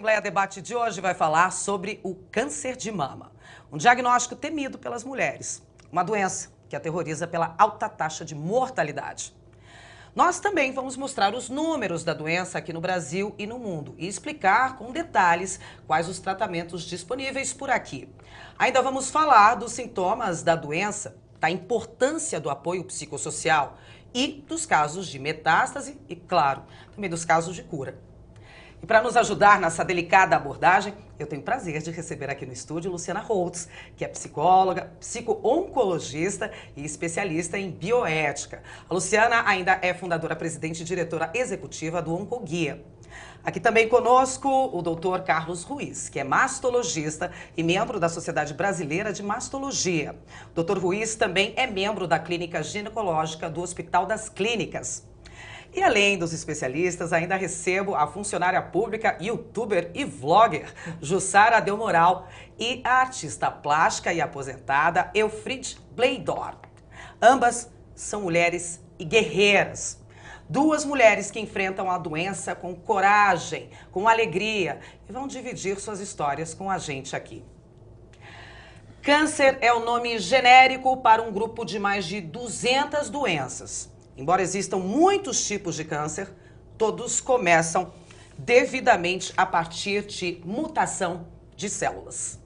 Assembleia Debate de hoje vai falar sobre o câncer de mama, um diagnóstico temido pelas mulheres, uma doença que aterroriza pela alta taxa de mortalidade. Nós também vamos mostrar os números da doença aqui no Brasil e no mundo e explicar com detalhes quais os tratamentos disponíveis por aqui. Ainda vamos falar dos sintomas da doença, da importância do apoio psicossocial e dos casos de metástase e, claro, também dos casos de cura. E para nos ajudar nessa delicada abordagem, eu tenho o prazer de receber aqui no estúdio Luciana Holtz, que é psicóloga, psico-oncologista e especialista em bioética. A Luciana ainda é fundadora, presidente e diretora executiva do Oncoguia. Aqui também conosco o Dr. Carlos Ruiz, que é mastologista e membro da Sociedade Brasileira de Mastologia. O Dr. Ruiz também é membro da Clínica Ginecológica do Hospital das Clínicas. E além dos especialistas, ainda recebo a funcionária pública, youtuber e vlogger Jussara Del Moral e a artista plástica e aposentada Elfriede Bleidorf. Ambas são mulheres e guerreiras. Duas mulheres que enfrentam a doença com coragem, com alegria e vão dividir suas histórias com a gente aqui. Câncer é o nome genérico para um grupo de mais de 200 doenças. Embora existam muitos tipos de câncer, todos começam devidamente a partir de mutação de células.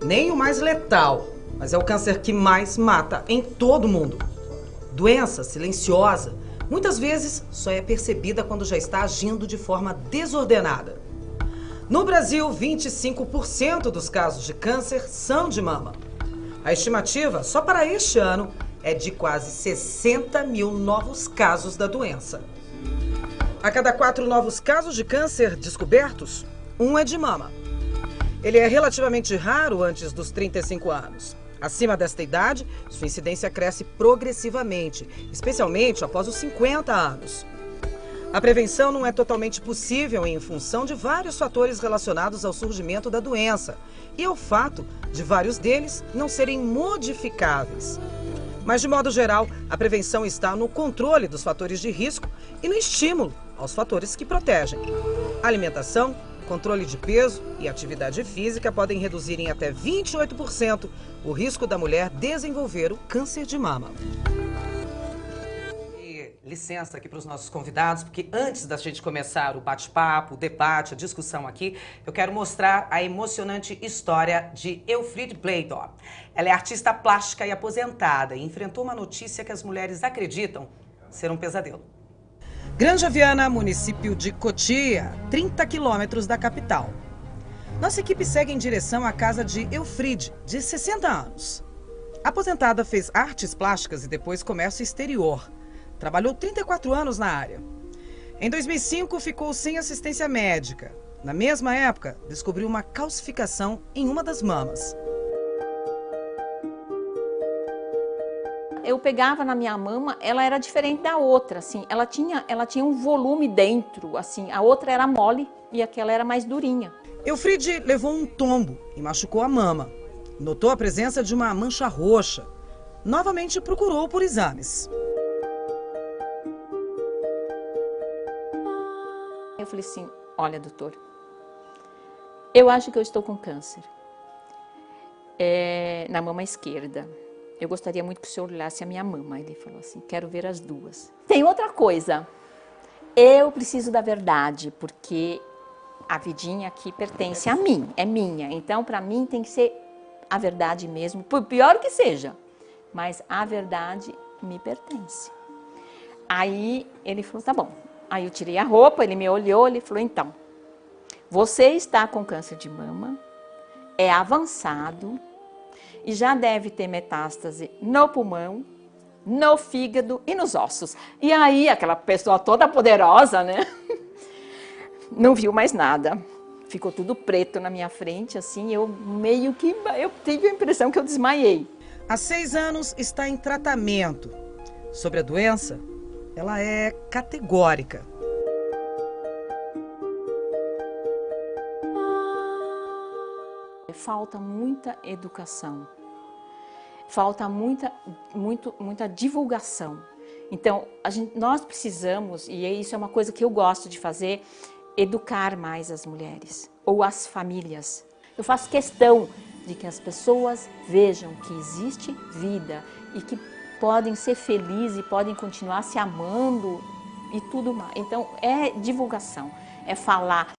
Nem o mais letal, mas é o câncer que mais mata em todo o mundo. Doença silenciosa, muitas vezes só é percebida quando já está agindo de forma desordenada. No Brasil, 25% dos casos de câncer são de mama. A estimativa, só para este ano, é de quase 60 mil novos casos da doença. A cada 4 novos casos de câncer descobertos, um é de mama. Ele é relativamente raro antes dos 35 anos. Acima desta idade, sua incidência cresce progressivamente, especialmente após os 50 anos. A prevenção não é totalmente possível em função de vários fatores relacionados ao surgimento da doença e ao fato de vários deles não serem modificáveis. Mas, de modo geral, a prevenção está no controle dos fatores de risco e no estímulo aos fatores que protegem. Alimentação, controle de peso e atividade física podem reduzir em até 28% o risco da mulher desenvolver o câncer de mama. Licença aqui para os nossos convidados, porque antes da gente começar o bate-papo, o debate, a discussão aqui, eu quero mostrar a emocionante história de Elfriede Bleidorf. Ela é artista plástica e aposentada e enfrentou uma notícia que as mulheres acreditam ser um pesadelo. Granja Viana, município de Cotia, 30 quilômetros da capital. Nossa equipe segue em direção à casa de Elfriede, de 60 anos. A aposentada fez artes plásticas e depois comércio exterior. Trabalhou 34 anos na área. Em 2005, ficou sem assistência médica. Na mesma época, descobriu uma calcificação em uma das mamas. Eu pegava na minha mama, ela era diferente da outra, assim. Ela tinha um volume dentro, assim. A outra era mole e aquela era mais durinha. Elfriede levou um tombo e machucou a mama. Notou a presença de uma mancha roxa. Novamente procurou por exames. Eu falei assim, olha, doutor, eu acho que eu estou com câncer na mama esquerda. Eu gostaria muito que o senhor olhasse a minha mama. Ele falou assim, quero ver as duas. Tem outra coisa, eu preciso da verdade, porque a vidinha aqui pertence a mim, é minha. Então, para mim, tem que ser a verdade mesmo, por pior que seja. Mas a verdade me pertence. Aí ele falou, tá bom. Aí eu tirei a roupa, ele me olhou, ele falou, então, você está com câncer de mama, é avançado e já deve ter metástase no pulmão, no fígado e nos ossos. E aí, aquela pessoa toda poderosa, né? Não viu mais nada. Ficou tudo preto na minha frente, assim, eu tive a impressão que eu desmaiei. Há 6 anos está em tratamento. Sobre a doença, ela é categórica. Falta muita educação, falta muita divulgação. Então, nós precisamos, e isso é uma coisa que eu gosto de fazer, educar mais as mulheres ou as famílias. Eu faço questão de que as pessoas vejam que existe vida e que podem ser felizes e podem continuar se amando e tudo mais. Então, é divulgação, é falar.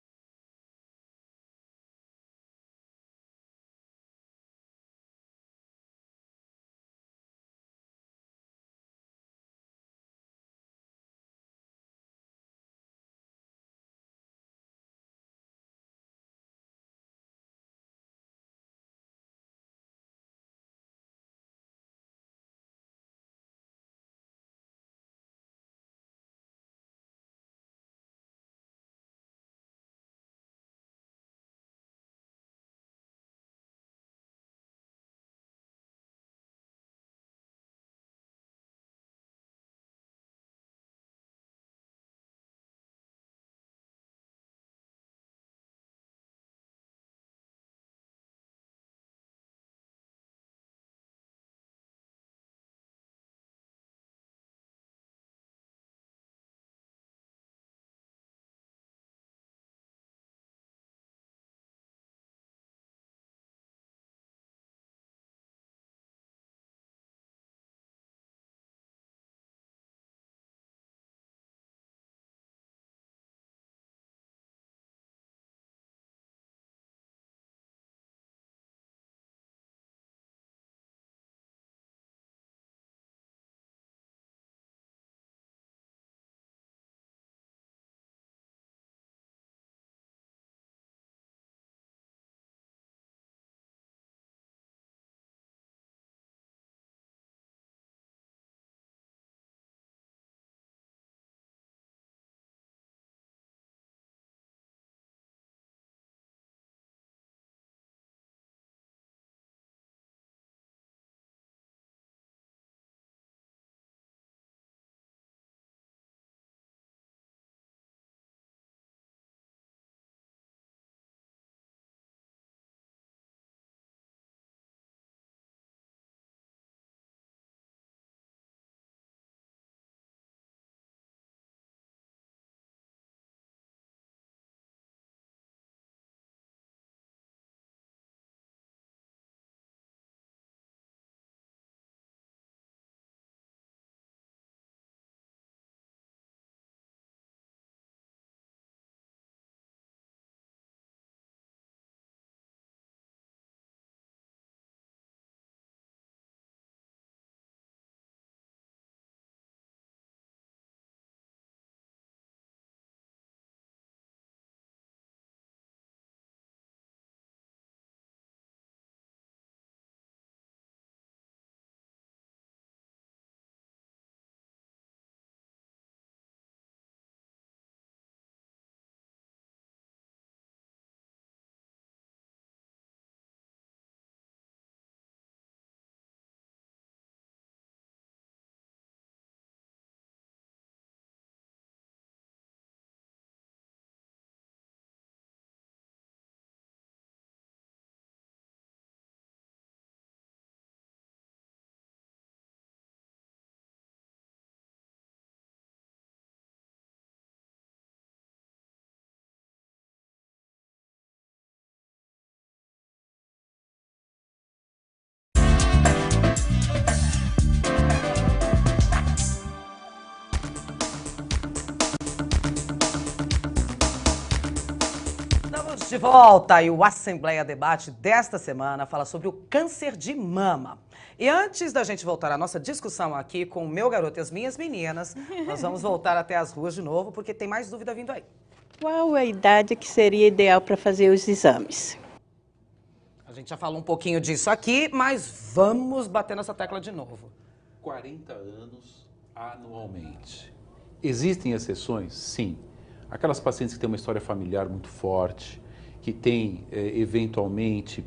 De volta, e o Assembleia Debate desta semana fala sobre o câncer de mama. E antes da gente voltar à nossa discussão aqui com o meu garoto e as minhas meninas, nós vamos voltar até as ruas de novo, porque tem mais dúvida vindo aí. Qual a idade que seria ideal para fazer os exames? A gente já falou um pouquinho disso aqui, mas vamos bater nessa tecla de novo. 40 anos anualmente. Existem exceções? Sim. Aquelas pacientes que têm uma história familiar muito forte, que têm, eventualmente,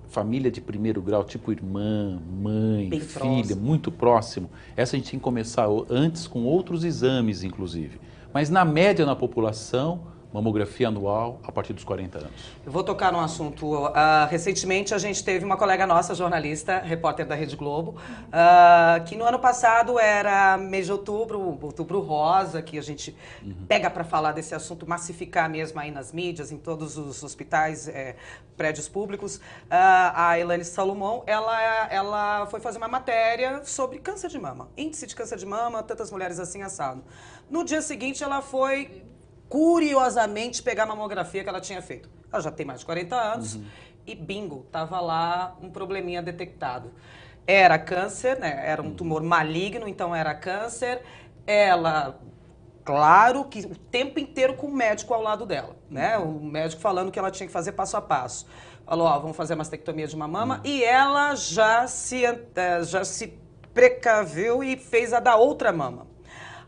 família de primeiro grau, tipo irmã, mãe, bem filha, próximo. muito próximo. Essa a gente tem que começar antes com outros exames, inclusive. Mas, na média, na população, mamografia anual a partir dos 40 anos. Eu vou tocar num assunto. Recentemente a gente teve uma colega nossa, jornalista, repórter da Rede Globo, que no ano passado era mês de outubro rosa, que a gente pega para falar desse assunto, massificar mesmo aí nas mídias, em todos os hospitais, prédios públicos. A Elaine Salomão, ela foi fazer uma matéria sobre câncer de mama, índice de câncer de mama, tantas mulheres assim assado. No dia seguinte ela foi curiosamente pegar a mamografia que ela tinha feito. Ela já tem mais de 40 anos e bingo, tava lá um probleminha detectado. Era câncer, né? Era um tumor maligno, então era câncer. Ela, claro que o tempo inteiro com o médico ao lado dela, né? O médico falando que ela tinha que fazer passo a passo. Falou, ó, vamos fazer a mastectomia de uma mama e ela já se precaveu e fez a da outra mama.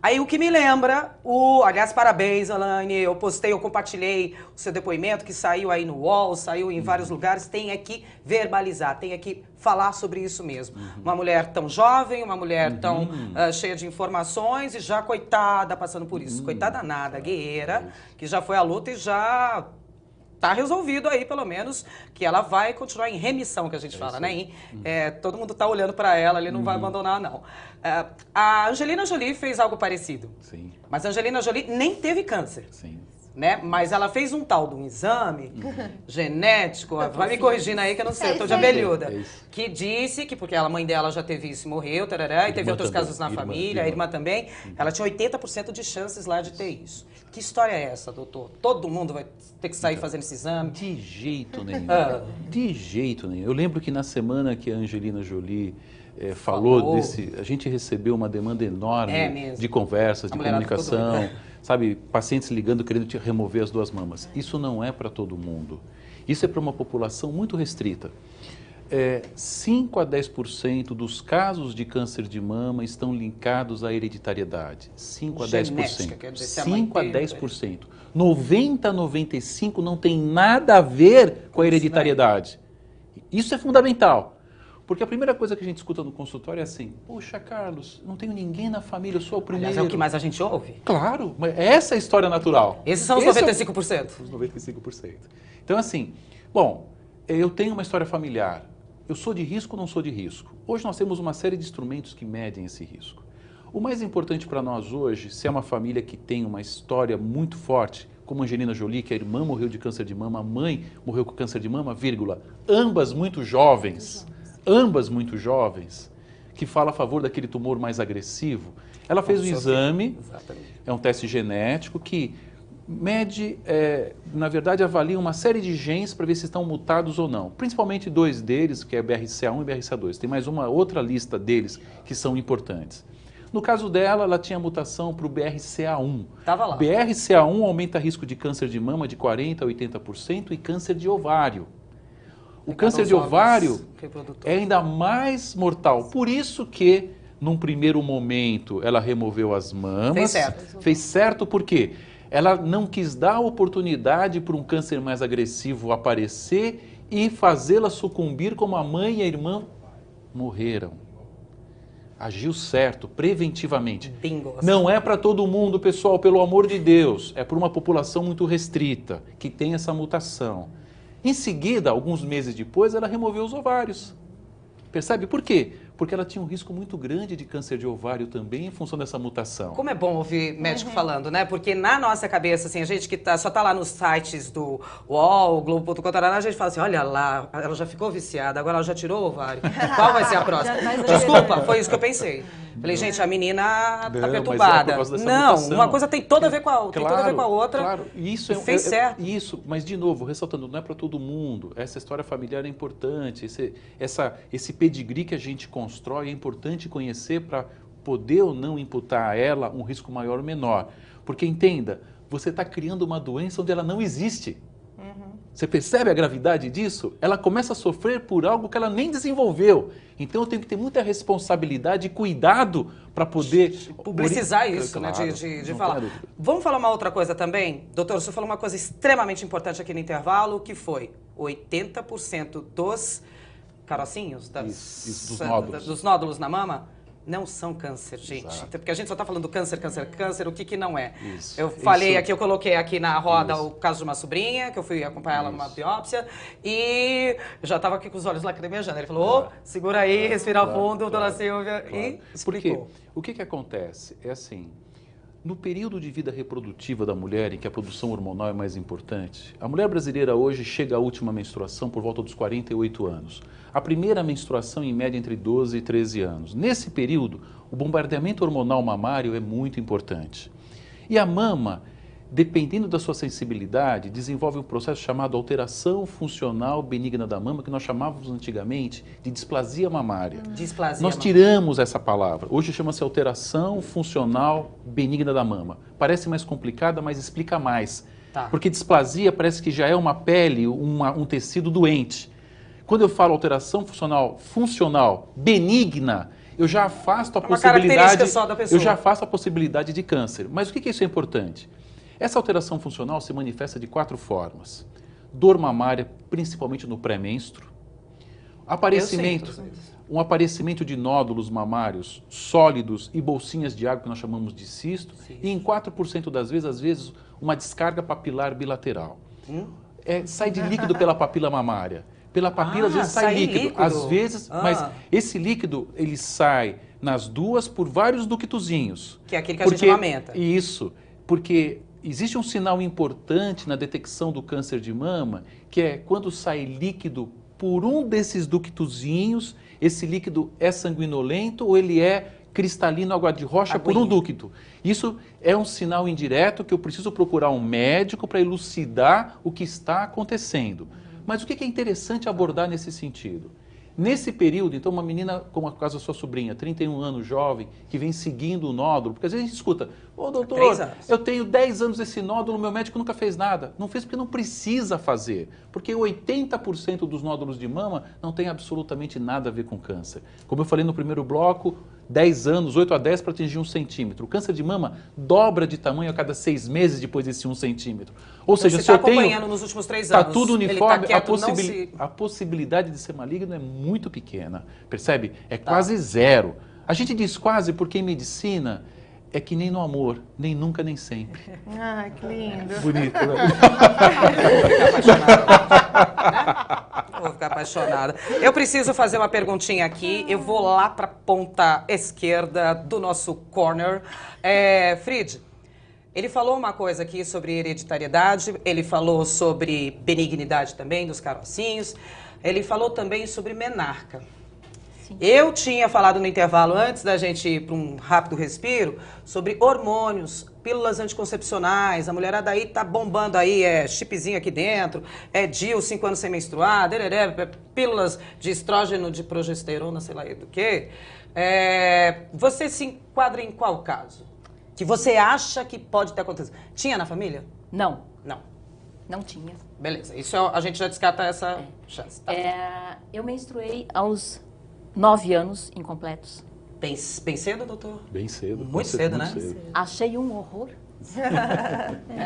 Aí o que me lembra, aliás, parabéns, Elaine, eu compartilhei o seu depoimento que saiu aí no UOL, saiu em vários lugares, tem que verbalizar, tem que falar sobre isso mesmo. Uma mulher tão jovem, uma mulher tão cheia de informações e já coitada passando por isso. Coitada nada, guerreira, que já foi à luta e já tá resolvido aí, pelo menos, que ela vai continuar em remissão, que a gente fala, né? Todo mundo tá olhando para ela, ele não vai abandonar, não. A Angelina Jolie fez algo parecido. Sim. Mas a Angelina Jolie nem teve câncer. Sim. Né? Mas ela fez um tal de um exame genético, vai me corrigindo aí que eu não sei, eu tô de abelhuda, que disse que, porque a mãe dela já teve isso e morreu, tarará, e teve outros casos na família, a irmã também, ela tinha 80% de chances lá de ter isso. Que história é essa, doutor? Todo mundo vai ter que sair fazendo esse exame? De jeito nenhum. De jeito nenhum. Eu lembro que na semana que a Angelina Jolie falou desse... A gente recebeu uma demanda enorme de conversas, de comunicação, sabe? Pacientes ligando querendo te remover as duas mamas. Isso não é para todo mundo. Isso é para uma população muito restrita. 5 a 10% dos casos de câncer de mama estão linkados à hereditariedade. 5 a 10%. Genética, quer dizer, 5 a 10%. 90 a 95% não tem nada a ver com a hereditariedade. Isso é fundamental. Porque a primeira coisa que a gente escuta no consultório é assim, poxa, Carlos, não tenho ninguém na família, eu sou o primeiro. Aliás, é o que mais a gente ouve? Claro, mas essa é a história natural. Esses são os 95%. Os 95%. Então, assim, bom, eu tenho uma história familiar. Eu sou de risco ou não sou de risco? Hoje nós temos uma série de instrumentos que medem esse risco. O mais importante para nós hoje, se é uma família que tem uma história muito forte, como a Angelina Jolie, que a irmã morreu de câncer de mama, a mãe morreu com câncer de mama, vírgula, ambas muito jovens, que fala a favor daquele tumor mais agressivo. Ela fez o exame, é um teste genético que mede, na verdade, avalia uma série de genes para ver se estão mutados ou não. Principalmente 2 deles, que é BRCA1 e BRCA2. Tem mais uma outra lista deles que são importantes. No caso dela, ela tinha mutação para o BRCA1. Tava lá. BRCA1 aumenta risco de câncer de mama de 40% a 80% e câncer de ovário. O câncer de ovário é ainda mais mortal. Por isso que, num primeiro momento, ela removeu as mamas. Fez certo. Fez certo por quê? Ela não quis dar a oportunidade para um câncer mais agressivo aparecer e fazê-la sucumbir como a mãe e a irmã morreram. Agiu certo, preventivamente. Bingo. Não é para todo mundo, pessoal, pelo amor de Deus. É para uma população muito restrita, que tem essa mutação. Em seguida, alguns meses depois, ela removeu os ovários. Percebe? Por quê? Porque ela tinha um risco muito grande de câncer de ovário também em função dessa mutação. Como é bom ouvir médico falando, né? Porque na nossa cabeça, assim, a gente que só tá lá nos sites do UOL, Globo.com, a gente fala assim, olha lá, ela já ficou viciada, agora ela já tirou o ovário. Qual vai ser a próxima? Desculpa, foi isso que eu pensei. Falei, gente, a menina tá perturbada. Não, uma coisa tem toda a ver com a outra. Tem toda a ver com a outra. Claro, isso fez certo. Isso, mas de novo, ressaltando, não é para todo mundo. Essa história familiar é importante. Esse pedigree que a gente constrói é importante conhecer para poder ou não imputar a ela um risco maior ou menor. Porque entenda, você está criando uma doença onde ela não existe. Você percebe a gravidade disso? Ela começa a sofrer por algo que ela nem desenvolveu. Então eu tenho que ter muita responsabilidade e cuidado para poder... publicizar isso, claro, né? De falar. Vamos falar uma outra coisa também? Doutor, você falou uma coisa extremamente importante aqui no intervalo, que foi 80% dos carocinhos, dos nódulos na mama, não são câncer, gente. Exato. Porque a gente só está falando câncer, o que não é. Isso. Eu falei Isso. aqui, eu coloquei aqui na roda Isso. o caso de uma sobrinha, que eu fui acompanhar ela numa Isso. biópsia, e eu já estava aqui com os olhos lacrimejando. Ele falou, segura aí, respira fundo, dona Silvia, e explicou. Porque o que acontece? É assim, no período de vida reprodutiva da mulher, em que a produção hormonal é mais importante, a mulher brasileira hoje chega à última menstruação por volta dos 48 anos. A primeira menstruação, em média, entre 12 e 13 anos. Nesse período, o bombardeamento hormonal mamário é muito importante. E a mama, dependendo da sua sensibilidade, desenvolve um processo chamado alteração funcional benigna da mama, que nós chamávamos antigamente de displasia mamária. Displasia Nós mamária. tiramos essa palavra. Hoje chama-se alteração funcional benigna da mama. Parece mais complicada, mas explica mais. Tá. Porque displasia parece que já é uma pele, um tecido doente. Quando eu falo alteração funcional benigna, eu já afasto a uma característica possibilidade, só da pessoa. eu já afasto a possibilidade de câncer. Mas o que isso é importante? Essa alteração funcional se manifesta de 4 formas. Dor mamária, principalmente no pré-menstro. Aparecimento, um aparecimento de nódulos mamários sólidos e bolsinhas de água que nós chamamos de cisto. E em 4% das vezes, às vezes, uma descarga papilar bilateral. Sai de líquido pela papila mamária. Pela papila, às vezes, sai líquido. Às vezes, mas esse líquido, ele sai nas duas por vários ductozinhos. Que é aquele que a gente amamenta. Isso, porque existe um sinal importante na detecção do câncer de mama, que é quando sai líquido por um desses ductozinhos, esse líquido é sanguinolento ou ele é cristalino, água de rocha, por um ducto. Isso é um sinal indireto que eu preciso procurar um médico para elucidar o que está acontecendo. Mas o que é interessante abordar nesse sentido? Nesse período, então, uma menina, como a caso da sua sobrinha, 31 anos, jovem, que vem seguindo o nódulo, porque às vezes a gente escuta, ô doutor, eu tenho 10 anos esse nódulo, meu médico nunca fez nada. Não fez porque não precisa fazer, porque 80% dos nódulos de mama não tem absolutamente nada a ver com câncer. Como eu falei no primeiro bloco, 10 anos, 8 a 10 para atingir 1 centímetro. O câncer de mama dobra de tamanho a cada 6 meses depois desse 1 centímetro. Ou Então, seja, se se eu acompanhando tenho... nos últimos 3 anos. Está tudo uniforme, tá quieto, a possibilidade de ser maligno é muito pequena, percebe? É quase zero. A gente diz quase porque em medicina é que nem no amor, nem nunca, nem sempre. Ah, que lindo. Bonito, né? Vou ficar apaixonada. Eu preciso fazer uma perguntinha aqui. Eu vou lá para a ponta esquerda do nosso corner. Frid, ele falou uma coisa aqui sobre hereditariedade, ele falou sobre benignidade também dos carocinhos, ele falou também sobre menarca. Sim. Eu tinha falado no intervalo, antes da gente ir para um rápido respiro, sobre hormônios, pílulas anticoncepcionais. A mulherada aí tá bombando aí, chipzinho aqui dentro, DIU, 5 anos sem menstruar, pílulas de estrógeno, de progesterona, sei lá do que. Você se enquadra em qual caso? Que você acha que pode ter acontecido? Tinha na família? Não, Não. não tinha. Beleza, isso a gente já descarta essa chance. Tá? Eu menstruei aos 9 anos incompletos. Bem cedo, doutor? Bem cedo. Muito cedo, né? Achei um horror.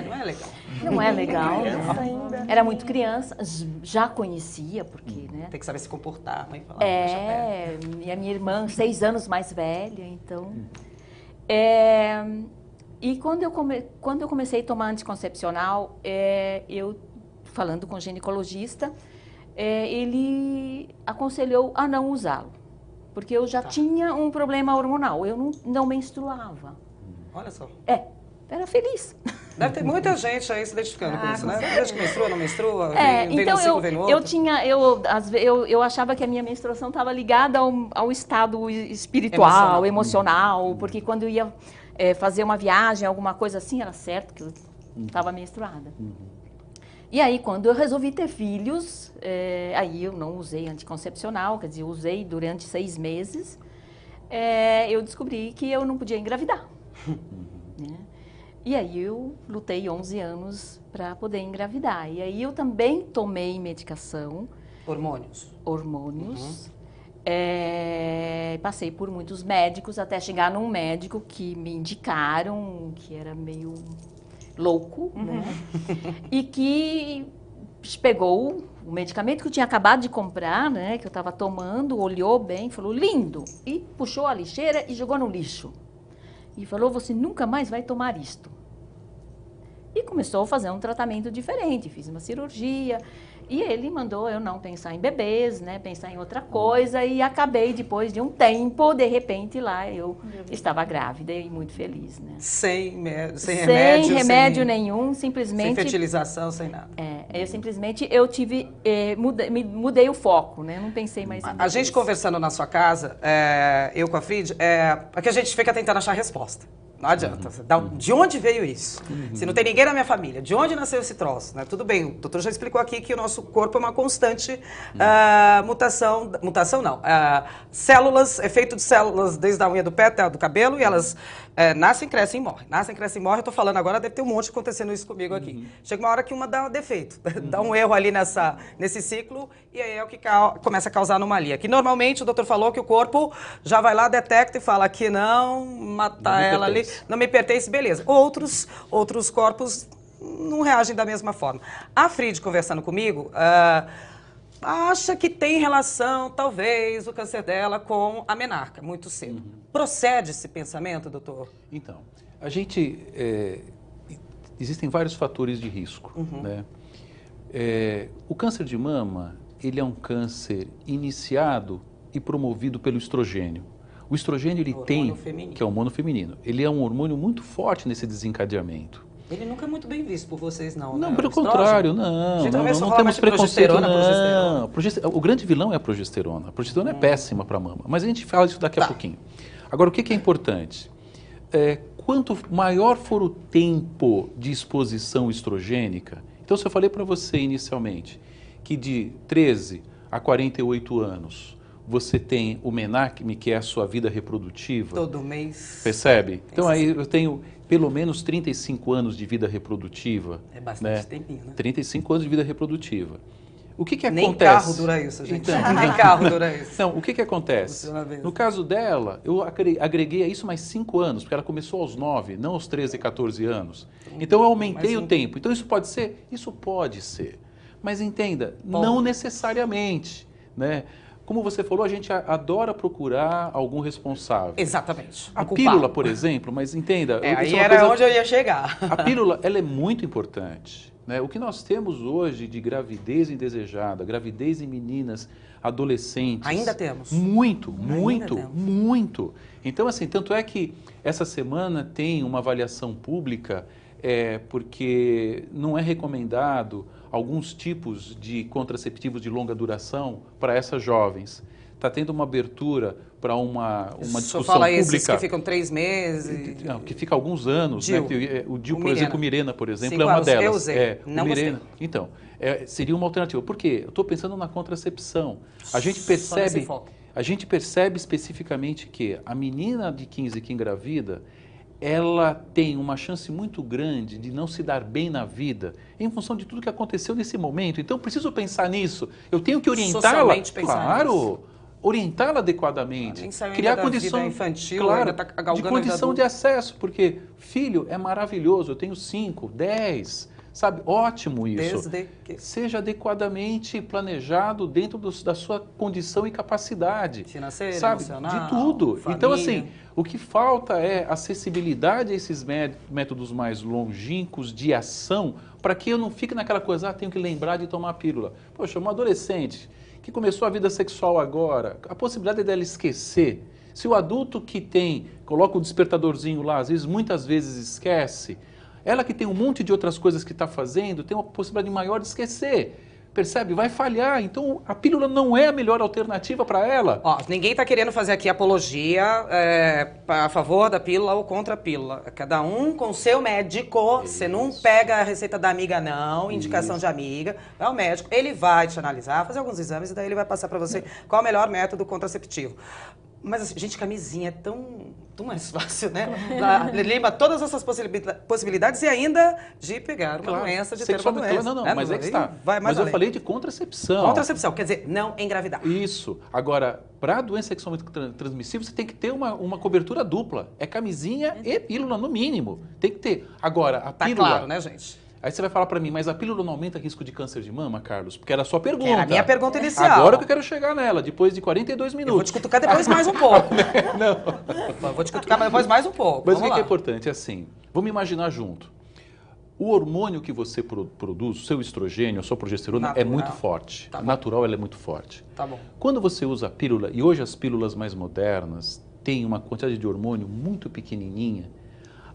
Não é legal. Não é legal, né? Era muito criança, já conhecia, porque, né? Tem que saber se comportar, a mãe fala. deixa perto. E a minha irmã, 6 anos mais velha, então... E quando eu comecei a tomar anticoncepcional, eu, falando com o ginecologista, ele aconselhou a não usá-lo, porque eu já tinha um problema hormonal, eu não menstruava. Olha só. Era feliz. Deve ter muita gente aí se identificando com isso, né? Desde que menstrua, não menstrua, vem então no ciclo, vem no outro. eu achava que a minha menstruação estava ligada ao estado espiritual, emocional, porque quando eu ia fazer uma viagem, alguma coisa assim, era certo que eu estava menstruada. E aí, quando eu resolvi ter filhos, aí eu não usei anticoncepcional, quer dizer, eu usei durante 6 meses, eu descobri que eu não podia engravidar. Né? E aí eu lutei 11 anos para poder engravidar. E aí eu também tomei medicação. Hormônios. Passei por muitos médicos até chegar num médico que me indicaram, que era meio louco, né? E que pegou o medicamento que eu tinha acabado de comprar, né, que eu estava tomando, olhou bem, falou, lindo, e puxou a lixeira e jogou no lixo. E falou, você nunca mais vai tomar isto. E começou a fazer um tratamento diferente, fiz uma cirurgia, e ele mandou eu não pensar em bebês, né, pensar em outra coisa, e acabei, depois de um tempo, de repente, lá eu estava grávida e muito feliz, né. Sem Sem remédio nenhum, simplesmente... Sem fertilização, sem nada. Eu simplesmente, mudei o foco, né, não pensei mais em A bebês. gente conversando na sua casa, eu com a Frid, é que a gente fica tentando achar resposta. Não adianta. De onde veio isso? Se não tem ninguém na minha família, de onde nasceu esse troço? Né? Tudo bem, o doutor já explicou aqui que o nosso corpo é uma constante mutação. Mutação não. Células, é feito de células desde a unha do pé até a do cabelo e elas nascem, crescem e morrem. Nascem, crescem e morrem. Eu tô falando agora, deve ter um monte acontecendo isso comigo aqui. Chega uma hora que uma dá um defeito, dá um erro ali nesse ciclo e aí é o que começa a causar anomalia. Que normalmente o doutor falou que o corpo já vai lá, detecta e fala que não, matar ela ali. Não me pertence, beleza. Outros corpos não reagem da mesma forma. A Frid, conversando comigo, acha que tem relação, talvez, o câncer dela com a menarca, muito cedo. Procede esse pensamento, doutor? Então, existem vários fatores de risco, né? O câncer de mama, ele é um câncer iniciado e promovido pelo estrogênio. O estrogênio, ele tem, que é o hormônio feminino, ele é um hormônio muito forte nesse desencadeamento. Ele nunca é muito bem visto por vocês, não, Não, né? pelo contrário, não temos preconceito, não. O grande vilão é a progesterona. A progesterona é péssima para a mama, mas a gente fala disso daqui a pouquinho. Agora, o que é importante? Quanto maior for o tempo de exposição estrogênica, então se eu falei para você inicialmente que de 13 a 48 anos você tem o menarque, que é a sua vida reprodutiva. Todo mês. Percebe? Então aí eu tenho pelo menos 35 anos de vida reprodutiva. É bastante tempinho, né? 35 anos de vida reprodutiva. O que acontece? Nem carro dura isso, gente. Então, Nem carro dura isso. Então, o que acontece? No caso dela, eu agreguei a isso mais 5 anos, porque ela começou aos 9, não aos 13, 14 anos. Então eu aumentei o tempo. Então isso pode ser? Isso pode ser. Mas entenda, não necessariamente, né? Como você falou, a gente adora procurar algum responsável. Exatamente. A pílula, por exemplo, mas entenda... Aí era onde eu ia chegar. A pílula, ela é muito importante, né? O que nós temos hoje de gravidez indesejada, gravidez em meninas, adolescentes... Ainda temos. Muito. Então, assim, tanto é que essa semana tem uma avaliação pública, porque não é recomendado alguns tipos de contraceptivos de longa duração para essas jovens. Está tendo uma abertura para uma discussão fala pública. Esses que ficam 3 meses? Não, que fica alguns anos. Dil. Né? O Dil, por exemplo, Mirena, por exemplo, 5 é uma anos. delas. Eu usei, não Mirena. gostei. Então, seria uma alternativa. Por quê? Eu estou pensando na contracepção. A gente percebe especificamente que a menina de 15 que engravida, ela tem uma chance muito grande de não se dar bem na vida em função de tudo que aconteceu nesse momento. Então, eu preciso pensar nisso. Eu tenho que orientá-la, claro, orientá-la adequadamente, criar condição infantil, claro, tá de condição de acesso, porque filho é maravilhoso, eu tenho 5, 10, sabe? Ótimo isso. Desde que... Seja adequadamente planejado dentro da sua condição e capacidade. Financeira, sabe? emocional, De tudo. família. Então, assim, o que falta é acessibilidade a esses métodos mais longínquos de ação, para que eu não fique naquela coisa, tenho que lembrar de tomar a pílula. Poxa, uma adolescente que começou a vida sexual agora, a possibilidade dela esquecer. Se o adulto que coloca o despertadorzinho lá, muitas vezes esquece, ela que tem um monte de outras coisas que está fazendo, tem uma possibilidade maior de esquecer. Percebe? Vai falhar. Então, a pílula não é a melhor alternativa para ela. Ninguém está querendo fazer aqui apologia a favor da pílula ou contra a pílula. Cada um com o seu médico. Você não pega a receita da amiga, não. Indicação de amiga. Vai ao médico. Ele vai te analisar, fazer alguns exames e daí ele vai passar para você qual é o melhor método contraceptivo. Mas, assim, gente, camisinha é tão mais fácil, né? Lima todas essas possibilidades e ainda de pegar uma doença, de ter uma doença. Não, mas é que está. Mas eu falei de contracepção. Contracepção, quer dizer, não engravidar. Isso. Agora, para a doença sexualmente transmissível, você tem que ter uma cobertura dupla. É camisinha e pílula, no mínimo. Tem que ter. Agora, a pílula... Tá claro, né, gente? Aí você vai falar para mim, mas a pílula não aumenta risco de câncer de mama, Carlos? Porque era a sua pergunta. Era a minha pergunta inicial. Agora que eu quero chegar nela, depois de 42 minutos. Eu vou te cutucar depois mais um pouco. Não. Eu vou te cutucar depois mais um pouco. Mas o Vamos que lá. é importante? É assim, vamos imaginar junto. O hormônio que você produz, o seu estrogênio, a sua progesterona, é Natural. muito forte. Tá bom. Natural, ela é muito forte. Tá bom. Quando você usa a pílula, e hoje as pílulas mais modernas têm uma quantidade de hormônio muito pequenininha.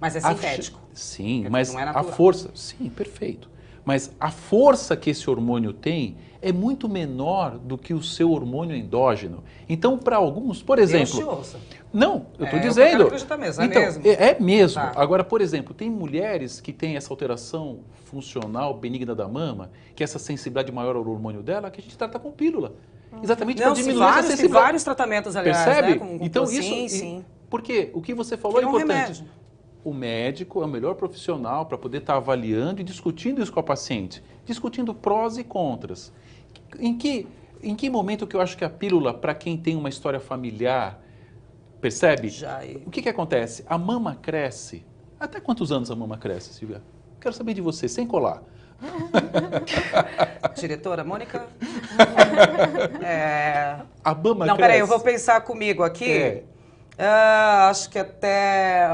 Mas é sintético. Sim, Porque mas não é a natural. força... Sim, perfeito. Mas a força que esse hormônio tem é muito menor do que o seu hormônio endógeno. Então, para alguns, por exemplo... Deus te ouça. Não, eu estou É, dizendo. eu quero acreditar mesmo, é então, mesmo? É mesmo. Tá. Agora, por exemplo, tem mulheres que têm essa alteração funcional benigna da mama, que é essa sensibilidade maior ao hormônio dela, que a gente trata com pílula. Exatamente para Não, sim, diminuir essa vários, tem sensibilidade. vários tratamentos, aliás, Percebe? né? Com Então, sim, isso... sim. Porque o que você falou Que é é um importante. remédio. O médico é o melhor profissional para poder estar avaliando e discutindo isso com a paciente. Discutindo prós e contras. Em que momento que eu acho que a pílula, para quem tem uma história familiar, percebe? O que acontece? A mama cresce. Até quantos anos a mama cresce, Silvia? Quero saber de você, sem colar. Diretora, Mônica? A mama Não, cresce. peraí, eu vou pensar comigo aqui. É. Acho que até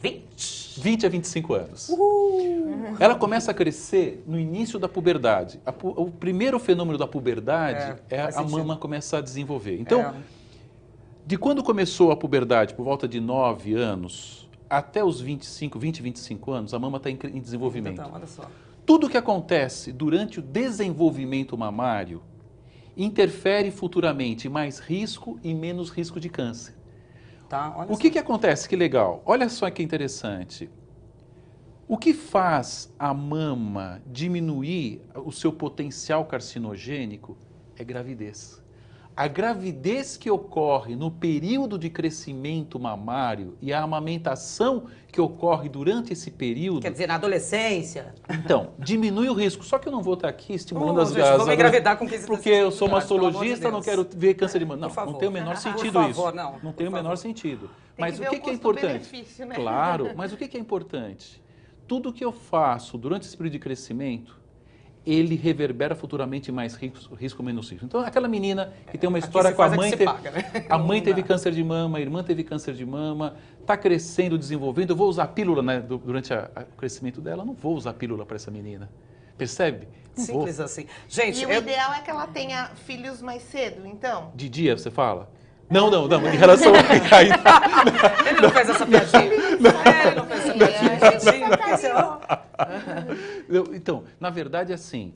20. 20 a 25 anos. Ela começa a crescer no início da puberdade. O primeiro fenômeno da puberdade é faz a sentido. mama começar a desenvolver. Então, de quando começou a puberdade, por volta de 9 anos, até os 25 anos, a mama está em desenvolvimento. Então, olha só. Tudo que acontece durante o desenvolvimento mamário interfere futuramente em mais risco e menos risco de câncer. Tá, olha O só. que acontece? Que legal. Olha só que interessante. O que faz a mama diminuir o seu potencial carcinogênico é gravidez. A gravidez que ocorre no período de crescimento mamário e a amamentação que ocorre durante esse período... Quer dizer, na adolescência. Então, diminui o risco. Só que eu não vou estar aqui estimulando as gente, vamos engravidar com 15 porque eu sou pelo amor de mastologista, não Deus. quero ver câncer de mama. Não, Por favor. não tem o menor sentido Por isso. favor, não. Não tem o Por menor favor. sentido. Tem Mas que o ver que, o que é importante? custo-benefício, né? Claro, mas o que é importante? Tudo que eu faço durante esse período de crescimento, ele reverbera futuramente mais risco ou menos risco. Então, aquela menina que tem uma Aqui história se com a faz mãe... que se paga, né? A mãe Não teve dá. câncer de mama, a irmã teve câncer de mama, está crescendo, desenvolvendo, eu vou usar a pílula, né, durante o crescimento dela, não vou usar a pílula para essa menina. Percebe? Não vou. Simples assim. Gente, E o ideal é que ela tenha filhos mais cedo, então? De dia, você fala? Não, em relação a... ele não fez essa piadinha. Ele não fez essa piadinha. Então, na verdade, assim,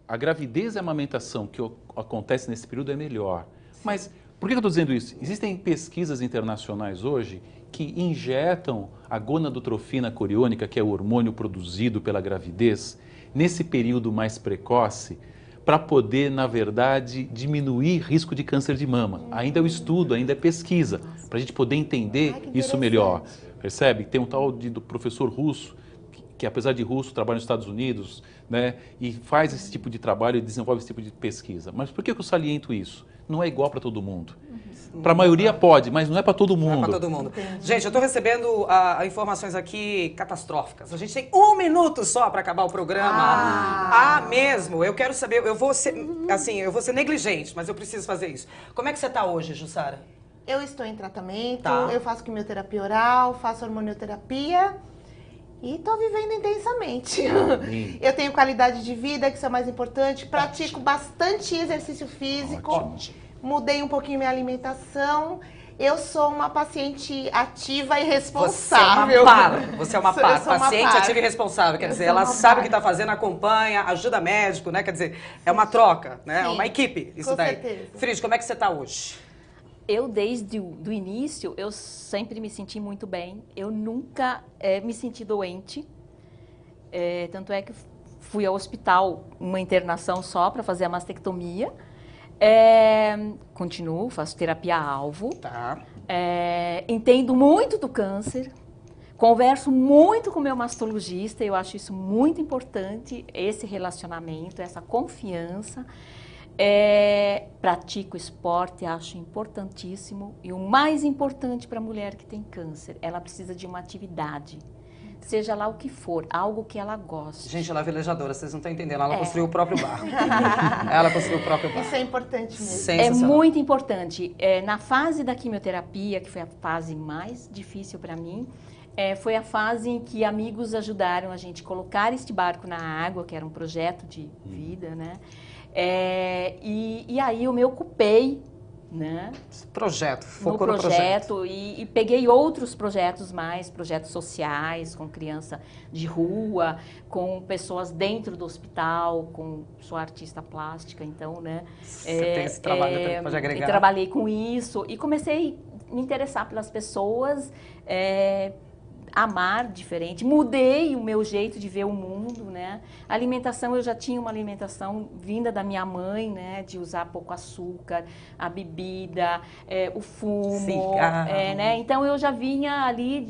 a gravidez e a amamentação que acontece nesse período é melhor. Mas por que eu estou dizendo isso? Existem pesquisas internacionais hoje que injetam a gonadotrofina coriônica, que é o hormônio produzido pela gravidez, nesse período mais precoce, para poder, na verdade, diminuir risco de câncer de mama. Ainda é o estudo, ainda é pesquisa, para a gente poder entender isso melhor. Percebe? Tem um tal do professor russo, que apesar de russo, trabalha nos Estados Unidos, né, e faz esse tipo de trabalho e desenvolve esse tipo de pesquisa. Mas por que eu saliento isso? Não é igual para todo mundo. Para a maioria pode, mas não é para todo mundo. Não é para todo mundo. Gente, eu estou recebendo informações aqui catastróficas. A gente tem 1 minuto só para acabar o programa. Mesmo. Eu quero saber, eu vou ser negligente, mas eu preciso fazer isso. Como é que você está hoje, Jussara? Eu estou em tratamento, Tá. eu faço quimioterapia oral, faço hormonioterapia e estou vivendo intensamente. Amém. Eu tenho qualidade de vida, que isso é o mais importante, pratico bastante exercício físico, Ótimo. mudei um pouquinho minha alimentação. Eu sou uma paciente ativa e responsável. Você é uma Eu par. sou uma Paciente par. ativa e responsável. Quer dizer, sou ela uma sabe par. o que está fazendo, acompanha, ajuda médico, né? Quer dizer, é uma troca, né? É Sim, uma equipe, isso com daí. certeza. Frid, como é que você está hoje? Eu, desde o início, eu sempre me senti muito bem. Eu nunca me senti doente. Tanto é que fui ao hospital, uma internação só para fazer a mastectomia. Continuo, faço terapia-alvo. Tá. Entendo muito do câncer. Converso muito com o meu mastologista. Eu acho isso muito importante, esse relacionamento, essa confiança. Pratico esporte, acho importantíssimo. E o mais importante para a mulher que tem câncer, ela precisa de uma atividade. seja lá o que for, algo que ela goste. Gente, ela é velejadora, vocês não estão entendendo. Ela construiu o próprio barco. Ela construiu o próprio barco. Isso é importante mesmo. É Sensacional. muito importante. Na fase da quimioterapia, que foi a fase mais difícil para mim, foi a fase em que amigos ajudaram a gente colocar este barco na água, que era um projeto de vida, né? E aí eu me ocupei, né? Projeto, No focou no projeto. projeto e peguei outros projetos mais, projetos sociais, com criança de rua, com pessoas dentro do hospital, sou artista plástica, então, né? Você tem esse trabalho também, pode agregar. E trabalhei com isso e comecei a me interessar pelas pessoas, amar diferente, mudei o meu jeito de ver o mundo, né? A alimentação, eu já tinha uma alimentação vinda da minha mãe, né? De usar pouco açúcar, a bebida, o fumo, Cigarro. né? Então eu já vinha ali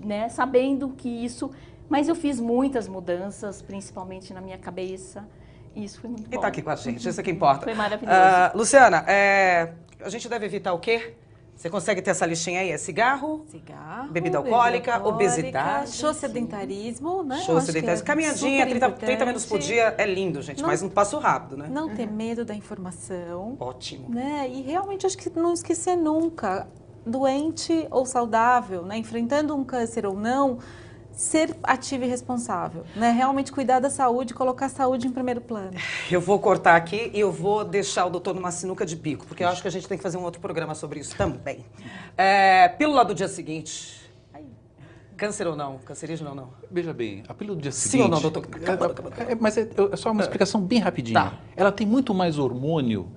né? Sabendo que isso, mas eu fiz muitas mudanças, principalmente na minha cabeça. E isso foi muito bom. E tá aqui com a gente, isso é que importa. Foi maravilhoso. Luciana, a gente deve evitar o quê? Você consegue ter essa listinha aí? É cigarro? Cigarro, Bebida alcoólica, obesidade. show sedentarismo, né? Show Eu acho que sedentarismo. é Caminhadinha, super 30 minutos por importante. dia é lindo, gente, mas um passo rápido, né? Não ter medo da informação, Ótimo. né? E realmente acho que não esquecer nunca, doente ou saudável, né? Enfrentando um câncer ou não, ser ativo e responsável, né? Realmente cuidar da saúde, colocar a saúde em primeiro plano. Eu vou cortar aqui e eu vou deixar o doutor numa sinuca de bico, porque eu acho que a gente tem que fazer um outro programa sobre isso também. Pílula do dia seguinte. Câncer ou não? Cancerígeno ou não? Veja bem, a pílula do dia Sim seguinte... ou não, doutor? Acabando. Mas é só uma explicação bem rapidinha. Tá. Ela tem muito mais hormônio,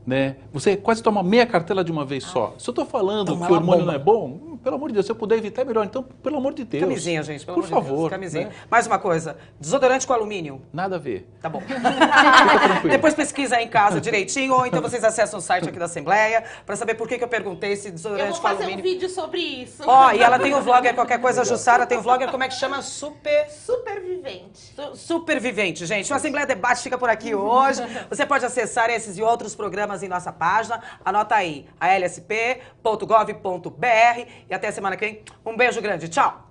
né? Você quase toma meia cartela de uma vez só. Se eu estou falando Toma que o uma hormônio bomba. não é bom, pelo amor de Deus, se eu puder evitar é melhor. Então, pelo amor de Deus. Camisinha, gente, pelo Por amor de Deus. favor, Camisinha. né? Mais uma coisa, desodorante com alumínio. Nada a ver. Tá bom. Fica tranquilo. Depois pesquisa aí em casa direitinho, ou então vocês acessam o site aqui da Assembleia para saber por que eu perguntei se Eu desodorante vou com fazer um alumínio. vídeo sobre isso. Ó, e ela tem o vlogger, qualquer coisa, a Jussara tem o vlogger, como é que chama? Supervivente. Supervivente, gente. O Assembleia Debate fica por aqui hoje. Você pode acessar esses e outros programas em nossa página. Anota aí, alsp.gov.br. E até a semana que vem. Um beijo grande. Tchau!